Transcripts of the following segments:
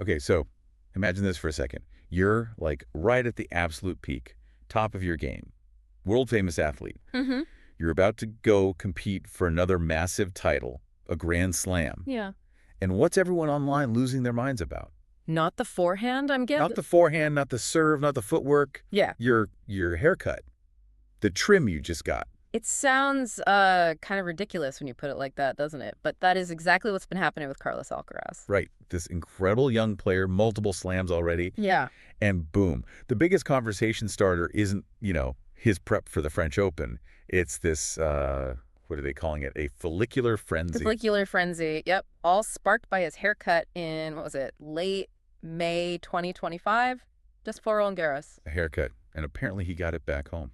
Okay, so imagine this for a second. You're like right at the absolute peak, top of your game, world famous athlete. Mm-hmm. You're about to go compete for another massive title, a grand slam. Yeah. And what's everyone online losing their minds about? Not the forehand, I'm Not getting. the forehand, not the serve, not the footwork, Yeah. your haircut, the trim you just got. It sounds kind of ridiculous when you put it like that, doesn't it? But that is exactly what's been happening with Carlos Alcaraz. Right, this incredible young player, multiple slams already, Yeah. and boom. The biggest conversation starter isn't, his prep for the French Open. It's this, what are they calling it? A follicular frenzy. Follicular frenzy. Yep. All sparked by his haircut in, what was it, late May 2025? Just before Roland Garros. A haircut. And apparently he got it back home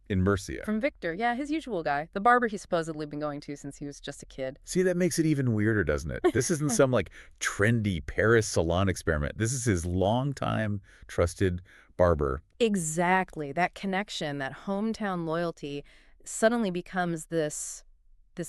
in Murcia. From Victor. Yeah, his usual guy. The barber he's supposedly been going to since he was just a kid. See, that makes it even weirder, doesn't it? This isn't some like trendy Paris salon experiment. This is his longtime trusted barber. Exactly. That connection, that hometown loyalty suddenly becomes this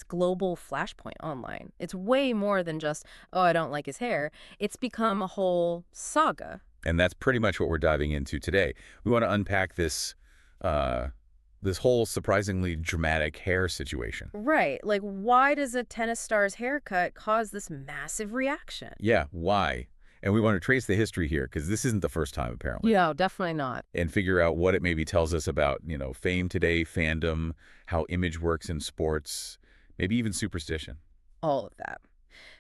global flashpoint online. It's way more than just, oh, I don't like his hair. It's become a whole saga. And that's pretty much what we're diving into today. We want to unpack this whole surprisingly dramatic hair situation. Right. Like, why does a tennis star's haircut cause this massive reaction? Yeah, why? And we want to trace the history here because this isn't the first time, apparently. Yeah, definitely not. And figure out what it maybe tells us about, fame today, fandom, how image works in sports, maybe even superstition. All of that.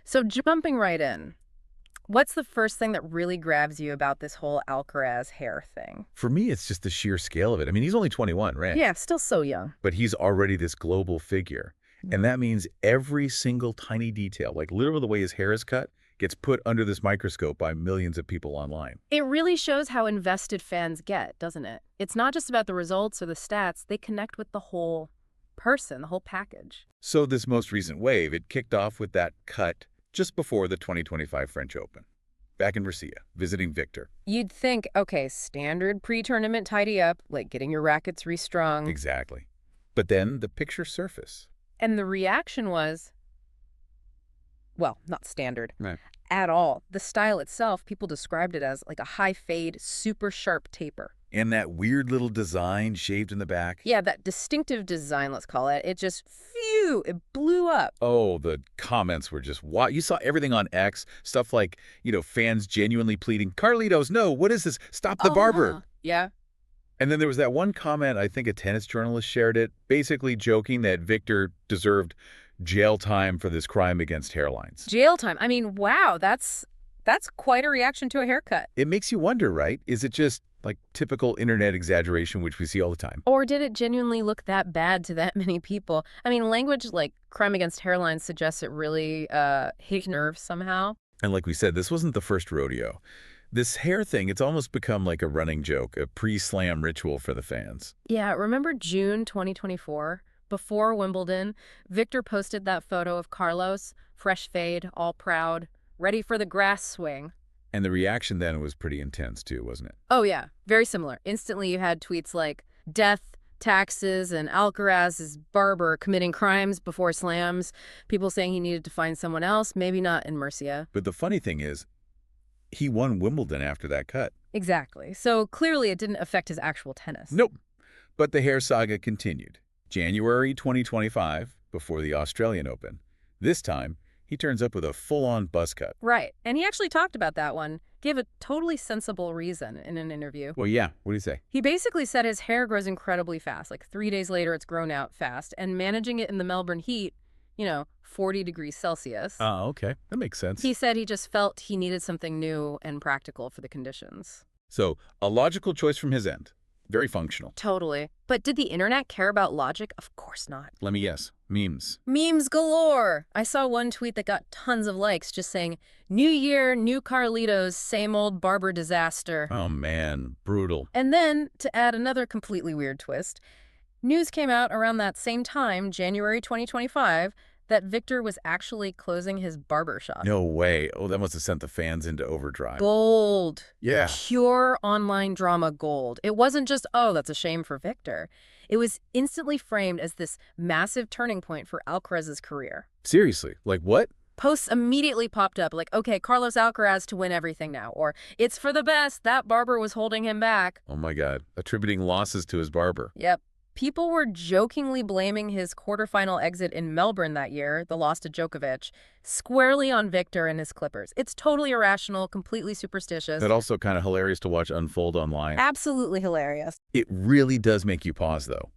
So jumping right in, what's the first thing that really grabs you about this whole Alcaraz hair thing? For me, it's just the sheer scale of it. I mean, he's only 21, right? Yeah, still so young. But he's already this global figure. And that means every single tiny detail, like literally the way his hair is cut, gets put under this microscope by millions of people online. It really shows how invested fans get, doesn't it? It's not just about the results or the stats. They connect with the whole person, the whole package. So this most recent wave, it kicked off with that cut just before the 2025 French Open. Back in Murcia, visiting Victor. You'd think, okay, standard pre-tournament tidy up, like getting your rackets restrung. Exactly. But then the picture surfaced. And the reaction was, well, not standard Right. at all. The style itself, people described it as like a high fade, super sharp taper. And that weird little design shaved in the back. Yeah, that distinctive design, let's call it. It just, phew, it blew up. Oh, the comments were just wild. You saw everything on X, stuff like, fans genuinely pleading, Carlitos, no, what is this? Stop the barber. Yeah. And then there was that one comment, I think a tennis journalist shared it, basically joking that Victor deserved jail time for this crime against hairlines. Jail time. I mean, wow, that's quite a reaction to a haircut. It makes you wonder, right? Is it just like typical internet exaggeration, which we see all the time? Or did it genuinely look that bad to that many people? I mean, language like crime against hairlines suggests it really hit nerves somehow. And like we said, this wasn't the first rodeo. This hair thing, it's almost become like a running joke, a pre-slam ritual for the fans. Yeah, remember June 2024? Before Wimbledon, Victor posted that photo of Carlos, fresh fade, all proud, ready for the grass swing. And the reaction then was pretty intense too, wasn't it? Oh yeah, very similar. Instantly you had tweets like, death, taxes, and Alcaraz's barber committing crimes before slams, people saying he needed to find someone else, maybe not in Murcia. But the funny thing is, he won Wimbledon after that cut. Exactly. So clearly it didn't affect his actual tennis. Nope. But the hair saga continued. January 2025, before the Australian Open. This time, he turns up with a full-on buzz cut. Right. And he actually talked about that one, gave a totally sensible reason in an interview. Well, yeah. What do you say? He basically said his hair grows incredibly fast. Like 3 days later, it's grown out fast. And managing it in the Melbourne heat, 40 degrees Celsius. Oh, okay. That makes sense. He said he just felt he needed something new and practical for the conditions. So, a logical choice from his end. Very functional. Totally. But did the internet care about logic? Of course not. Let me guess. Memes. Memes galore. I saw one tweet that got tons of likes just saying, New Year, new Carlitos, same old barber disaster. Oh, man. Brutal. And then, to add another completely weird twist, news came out around that same time, January 2025, that Victor was actually closing his barber shop. No way. Oh, that must have sent the fans into overdrive. Gold. Yeah. Pure online drama gold. It wasn't just, oh, that's a shame for Victor. It was instantly framed as this massive turning point for Alcaraz's career. Seriously. Like what? Posts immediately popped up like, okay, Carlos Alcaraz to win everything now, or it's for the best, that Barber was holding him back. Oh my God, attributing losses to his barber. Yep. People were jokingly blaming his quarterfinal exit in Melbourne that year, the loss to Djokovic, squarely on Victor and his Clippers. It's totally irrational, completely superstitious. That also kind of hilarious to watch unfold online. Absolutely hilarious. It really does make you pause, though.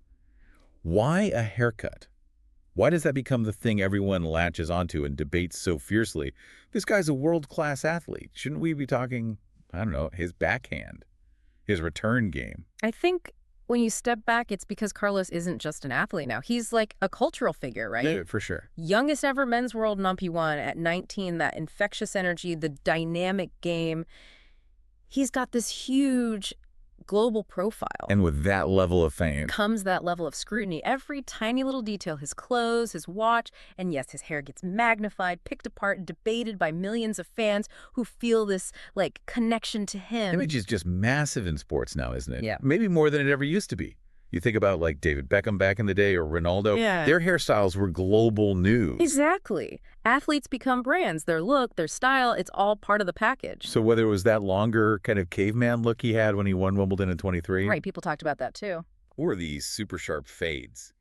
Why a haircut? Why does that become the thing everyone latches onto and debates so fiercely? This guy's a world-class athlete. Shouldn't we be talking, I don't know, his backhand, his return game? I think when you step back, it's because Carlos isn't just an athlete now. He's like a cultural figure, right? Yeah, for sure. Youngest ever men's world numpy one at 19, that infectious energy, the dynamic game. He's got this huge global profile. And with that level of fame. Comes that level of scrutiny. Every tiny little detail, his clothes, his watch, and yes, his hair gets magnified, picked apart, debated by millions of fans who feel this, like, connection to him. Image is just massive in sports now, isn't it? Yeah. Maybe more than it ever used to be. You think about, like, David Beckham back in the day or Ronaldo. Yeah. Their hairstyles were global news. Exactly. Athletes become brands. Their look, their style, it's all part of the package. So whether it was that longer kind of caveman look he had when he won Wimbledon in 23. Right, people talked about that too. Or these super sharp fades.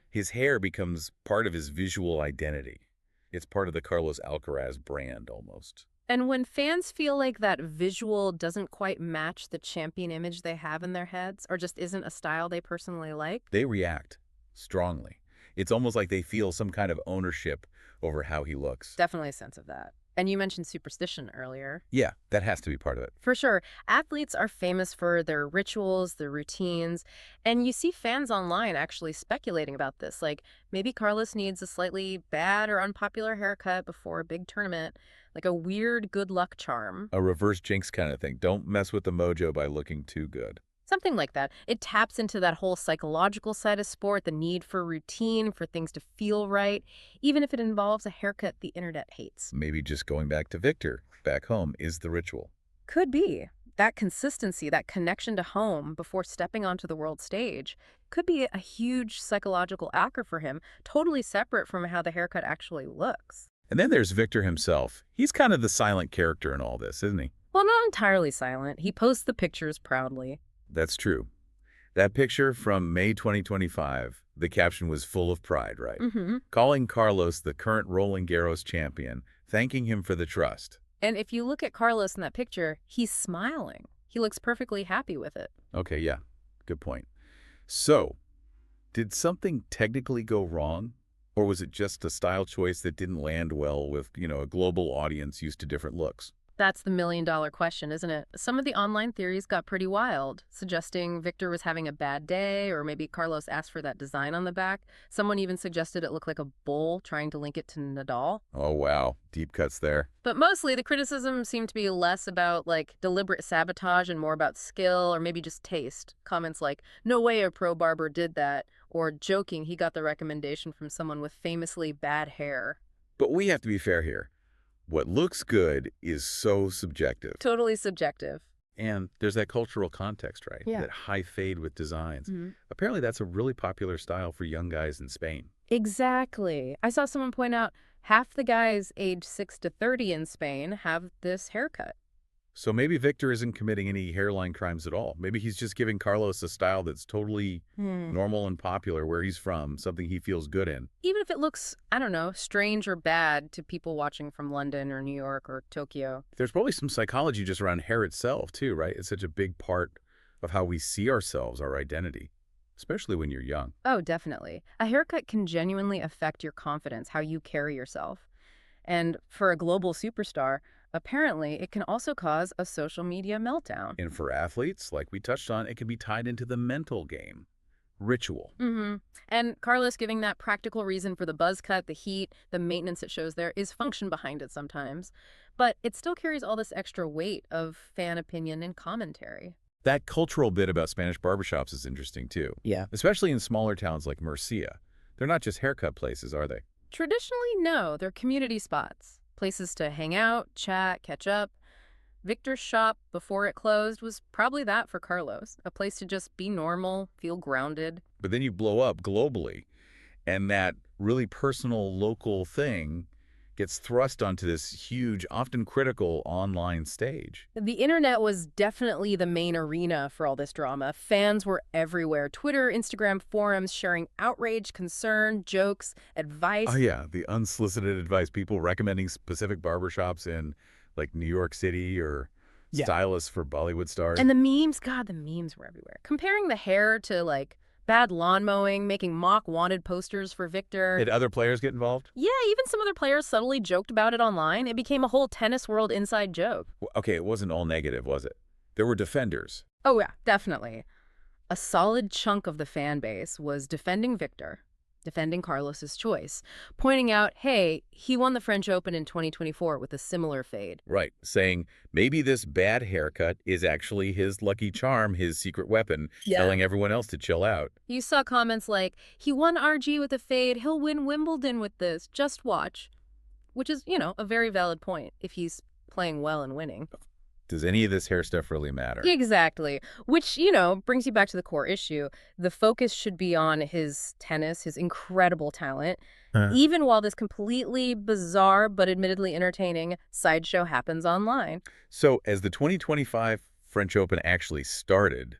His hair becomes part of his visual identity. It's part of the Carlos Alcaraz brand almost. And when fans feel like that visual doesn't quite match the champion image they have in their heads, or just isn't a style they personally like, They react strongly. It's almost like they feel some kind of ownership over how he looks. definitely a sense of that. And you mentioned superstition earlier. Yeah, that has to be part of it. For sure, athletes are famous for their rituals, their routines, and you see fans online actually speculating about this. Like, maybe Carlos needs a slightly bad or unpopular haircut before a big tournament, like a weird good luck charm. A reverse jinx kind of thing. Don't mess with the mojo by looking too good. Something like that. It taps into that whole psychological side of sport, the need for routine, for things to feel right, even if it involves a haircut the internet hates. Maybe just going back to Victor, back home, is the ritual. Could be. That consistency, that connection to home before stepping onto the world stage could be a huge psychological anchor for him, totally separate from how the haircut actually looks. And then there's Victor himself. He's kind of the silent character in all this, isn't he? Well, not entirely silent. He posts the pictures proudly. That's true. That picture from May 2025, the caption was full of pride, right? Calling Carlos the current Roland Garros champion, thanking him for the trust. And if you look at Carlos in that picture, he's smiling. He looks perfectly happy with it. Okay, yeah, good point. So, did something technically go wrong? Or was it just a style choice that didn't land well with, a global audience used to different looks? That's the million-dollar question, isn't it? Some of the online theories got pretty wild, suggesting Victor was having a bad day, or maybe Carlos asked for that design on the back. Someone even suggested it looked like a bull, trying to link it to Nadal. Oh, wow. Deep cuts there. But mostly, the criticism seemed to be less about, like, deliberate sabotage and more about skill, or maybe just taste. Comments like, no way a pro barber did that, or joking he got the recommendation from someone with famously bad hair. But we have to be fair here. What looks good is so subjective. Totally subjective. And there's that cultural context, right? Yeah. That high fade with designs. Apparently that's a really popular style for young guys in Spain. Exactly. I saw someone point out half the guys aged 6 to 30 in Spain have this haircut. So maybe Victor isn't committing any hairline crimes at all. Maybe he's just giving Carlos a style that's totally normal and popular where he's from, something he feels good in. Even if it looks, I don't know, strange or bad to people watching from London or New York or Tokyo. There's probably some psychology just around hair itself too, right? It's such a big part of how we see ourselves, our identity, especially when you're young. Oh, definitely. A haircut can genuinely affect your confidence, how you carry yourself. And for a global superstar, apparently, it can also cause a social media meltdown. And for athletes, like we touched on, it can be tied into the mental game, ritual. And Carlos giving that practical reason for the buzz cut, the heat, the maintenance it shows there is function behind it sometimes. But it still carries all this extra weight of fan opinion and commentary. That cultural bit about Spanish barbershops is interesting too. Yeah. Especially in smaller towns like Murcia. They're not just haircut places, are they? Traditionally, no. They're community spots. Places to hang out, chat, catch up. Victor's shop, before it closed, was probably that for Carlos. A place to just be normal, feel grounded. But then you blow up globally, and that really personal local thing gets thrust onto this huge, often critical online stage. The internet was definitely the main arena for all this drama. Fans were everywhere. Twitter, Instagram, forums sharing outrage, concern, jokes, Oh advice. yeah, the unsolicited advice, people recommending specific barbershops in like New York City or Yeah. stylists for Bollywood stars. And the memes, God, the memes were everywhere. Comparing the hair to like bad lawn mowing, making mock wanted posters for Victor. Did other players get involved? Yeah, even some other players subtly joked about it online. It became a whole tennis world inside joke. Okay, it wasn't all negative, was it? There were defenders. Oh yeah, definitely. A solid chunk of the fan base was defending Victor, defending Carlos's choice, pointing out, hey, he won the French Open in 2024 with a similar fade. Right, saying maybe this bad haircut is actually his lucky charm, his secret weapon, telling everyone else to chill out. You saw comments like, he won RG with a fade, he'll win Wimbledon with this, just watch. Which is, a very valid point if he's playing well and winning. Does any of this hair stuff really matter? Exactly. Which, brings you back to the core issue. The focus should be on his tennis, his incredible talent, even while this completely bizarre but admittedly entertaining sideshow happens online. So as the 2025 French Open actually started,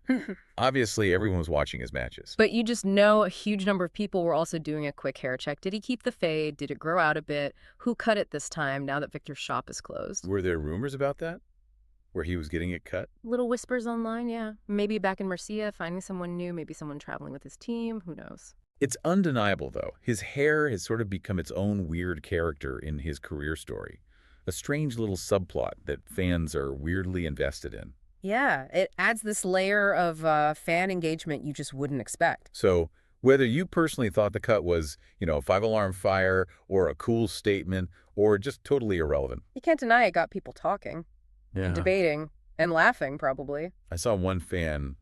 obviously everyone was watching his matches. But you just know a huge number of people were also doing a quick hair check. Did he keep the fade? Did it grow out a bit? Who cut it this time now that Victor's shop is closed? Were there rumors about that? Where he was getting it cut? Little whispers online, yeah. Maybe back in Murcia, finding someone new, maybe someone traveling with his team, who knows? It's undeniable, though. His hair has sort of become its own weird character in his career story. A strange little subplot that fans are weirdly invested in. Yeah, it adds this layer of fan engagement you just wouldn't expect. So whether you personally thought the cut was, a five-alarm fire or a cool statement or just totally irrelevant. You can't deny it got people talking, Yeah. debating, and laughing, probably. I saw one fan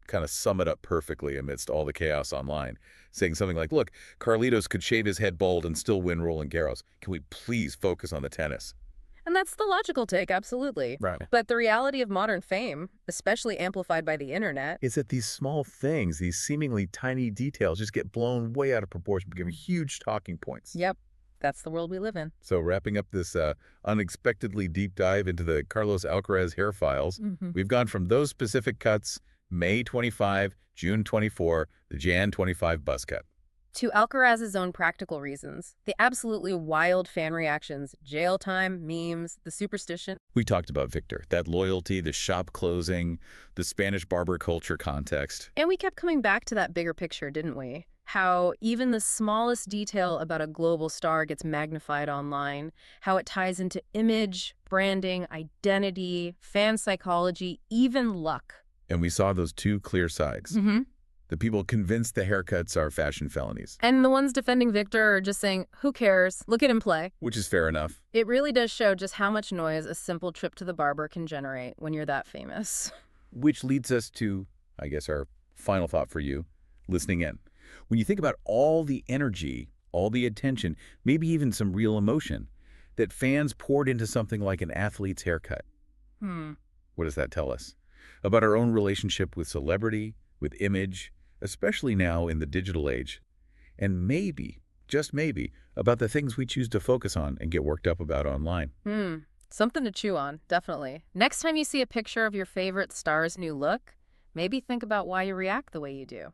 kind of sum it up perfectly amidst all the chaos online, saying something like, look, Carlitos could shave his head bald and still win Roland Garros. Can we please focus on the tennis? And that's the logical take, absolutely. Right. But the reality of modern fame, especially amplified by the internet, Is that these small things, these seemingly tiny details just get blown way out of proportion, becoming huge talking points. yep, that's the world we live in. So wrapping up this unexpectedly deep dive into the Carlos Alcaraz hair files, we've gone from those specific cuts, May 25, June 24, the Jan 25 buzz cut. To Alcaraz's own practical reasons, the absolutely wild fan reactions, jail time, memes, the superstition. We talked about Victor, that loyalty, the shop closing, the Spanish barber culture context. And we kept coming back to that bigger picture, didn't we? How even the smallest detail about a global star gets magnified online, how it ties into image, branding, identity, fan psychology, even luck. And we saw those two clear sides. The people convinced the haircuts are fashion felonies, And the ones defending Victor are just saying, who cares? Look at him play. which is fair enough. It really does show just how much noise a simple trip to the barber can generate when you're that famous. Which leads us to, I guess, our final thought for you, listening in. When you think about all the energy, all the attention, maybe even some real emotion that fans poured into something like an athlete's haircut, what does that tell us? About our own relationship with celebrity, with image, especially now in the digital age, and maybe, just maybe, about the things we choose to focus on and get worked up about online. Something to chew on, definitely. Next time you see a picture of your favorite star's new look, maybe think about why you react the way you do.